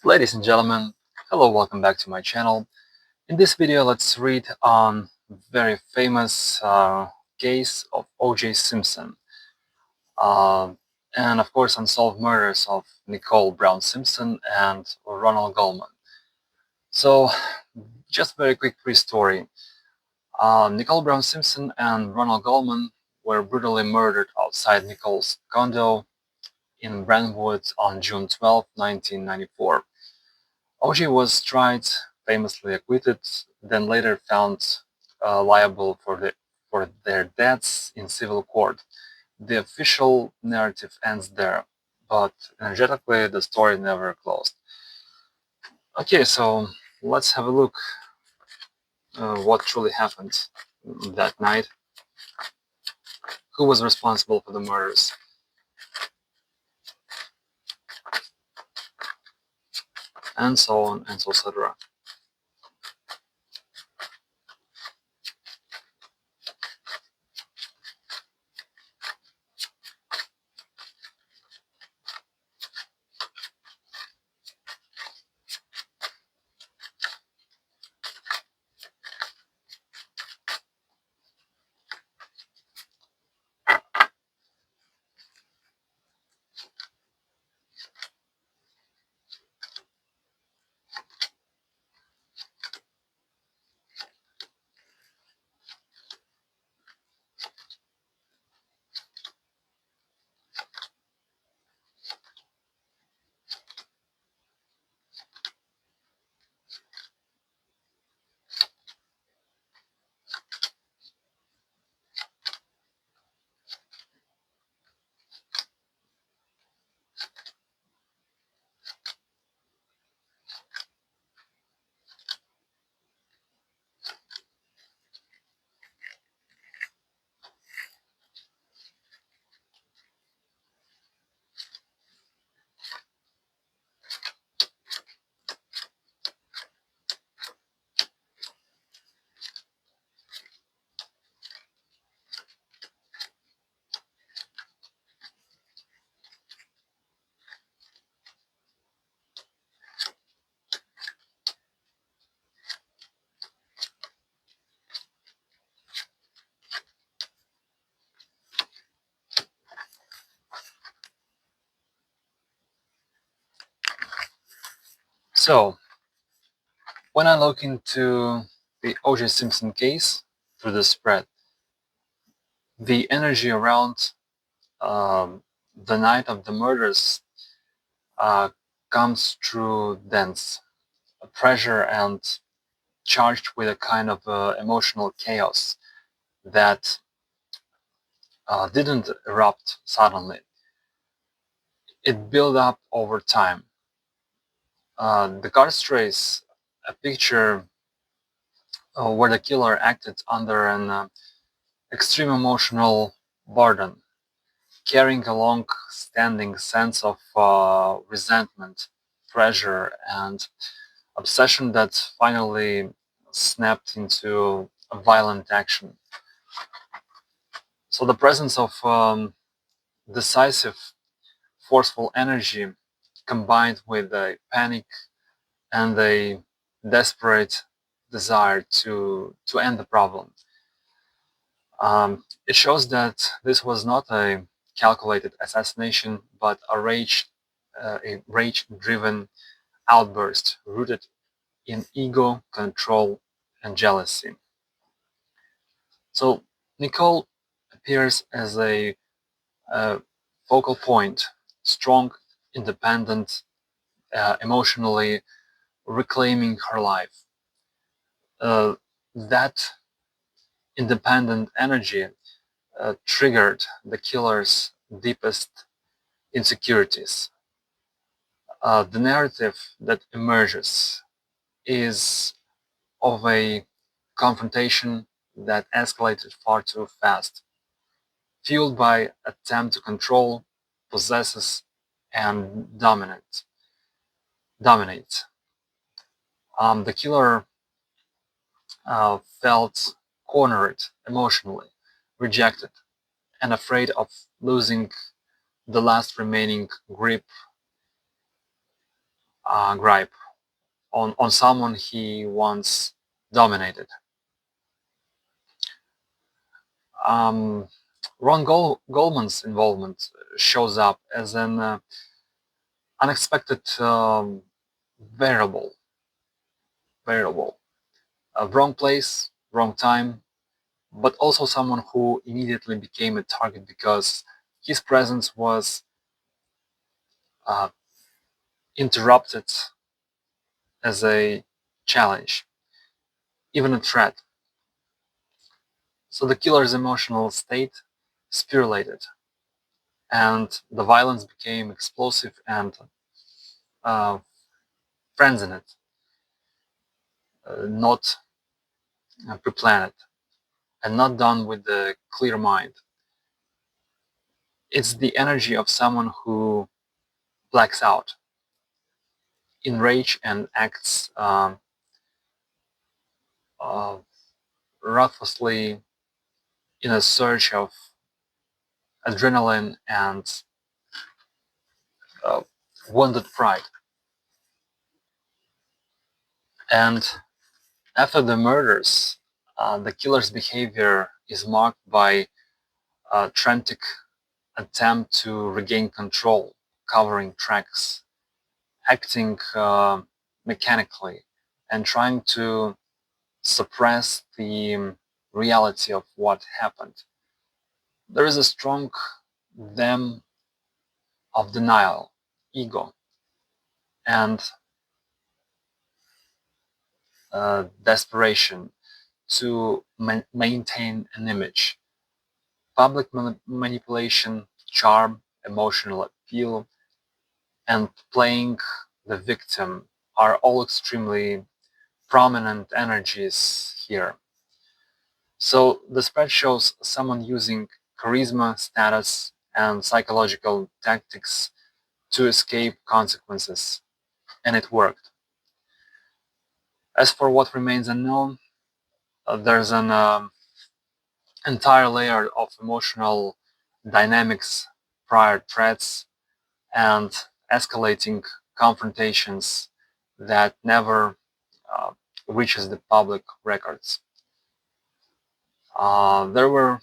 Ladies and gentlemen, hello, welcome back to my channel. In this video, let's read on very famous case of OJ Simpson uh, and of course unsolved murders of Nicole Brown Simpson and Ronald Goldman. So just very quick pre-story. Nicole Brown Simpson and Ronald Goldman were brutally murdered outside Nicole's condo in Brentwood on June 12, 1994. OJ was tried, famously acquitted, then later found liable for their deaths in civil court. The official narrative ends there, but energetically the story never closed. Okay, so let's have a look what truly happened that night. Who was responsible for the murders? And so on and so etc. So when I look into the OJ Simpson case through the spread, the energy around the night of the murders uh, comes through dense pressure and charged with a kind of emotional chaos that didn't erupt suddenly. It built up over time. The card trace a picture where the killer acted under an extreme emotional burden, carrying a long-standing sense of resentment, pressure, and obsession that finally snapped into a violent action. So the presence of decisive, forceful energy combined with a panic and a desperate desire to end the problem. It shows that this was not a calculated assassination, but a rage-driven outburst rooted in ego, control, and jealousy. So Nicole appears as a focal point, strong, independent, emotionally reclaiming her life. Uh, that independent energy triggered the killer's deepest insecurities. The narrative that emerges is of a confrontation that escalated far too fast, fueled by attempt to control, possess, and dominate. The killer felt cornered emotionally, rejected, and afraid of losing the last remaining grip gripe on someone he once dominated. Um, Goldman's involvement shows up as an unexpected variable, variable, a wrong place, wrong time, but also someone who immediately became a target because his presence was uh, interrupted as a challenge, even a threat. So the killer's emotional state spiralated, and the violence became explosive and uh, frenzied, not pre-planned, and not done with a clear mind. It's the energy of someone who blacks out in rage and acts uh, ruthlessly in a surge of adrenaline and uh, wounded pride. And after the murders, the killer's behavior is marked by a frantic attempt to regain control, covering tracks, acting mechanically, and trying to suppress the reality of what happened. There is a strong them of denial, ego, and desperation to maintain an image. Public manipulation, charm, emotional appeal, and playing the victim are all extremely prominent energies here. So the spread shows someone using charisma, status, and psychological tactics to escape consequences, and it worked. As for what remains unknown, there's an entire layer of emotional dynamics, prior threats, and escalating confrontations that never uh, reaches the public records. There were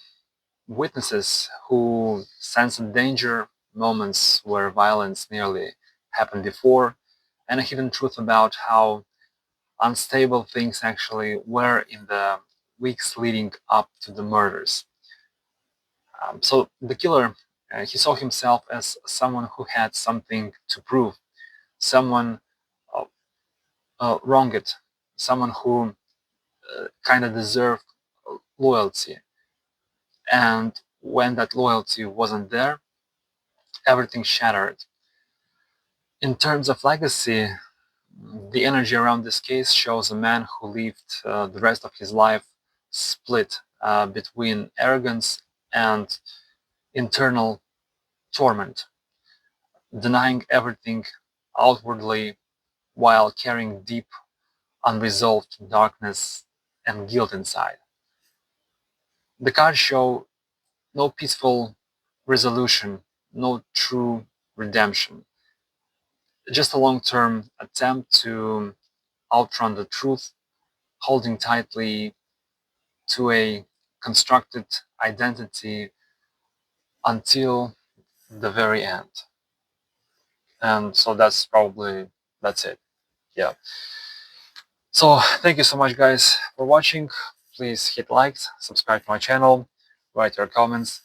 witnesses who sensed danger, moments where violence nearly happened before, and a hidden truth about how unstable things actually were in the weeks leading up to the murders. So the killer, he saw himself as someone who had something to prove, someone uh, wronged, someone who kind of deserved loyalty. And when that loyalty wasn't there, everything shattered. In terms of legacy, the energy around this case shows a man who lived the rest of his life split between arrogance and internal torment, denying everything outwardly while carrying deep, unresolved darkness and guilt inside. The cards show no peaceful resolution, no true redemption, just a long term attempt to outrun the truth, holding tightly to a constructed identity until the very end. And so that's it. Yeah. So thank you so much guys for watching. Please hit like, subscribe to my channel, write your comments,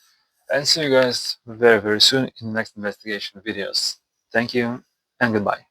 and see you guys very soon in the next investigation videos. Thank you and goodbye.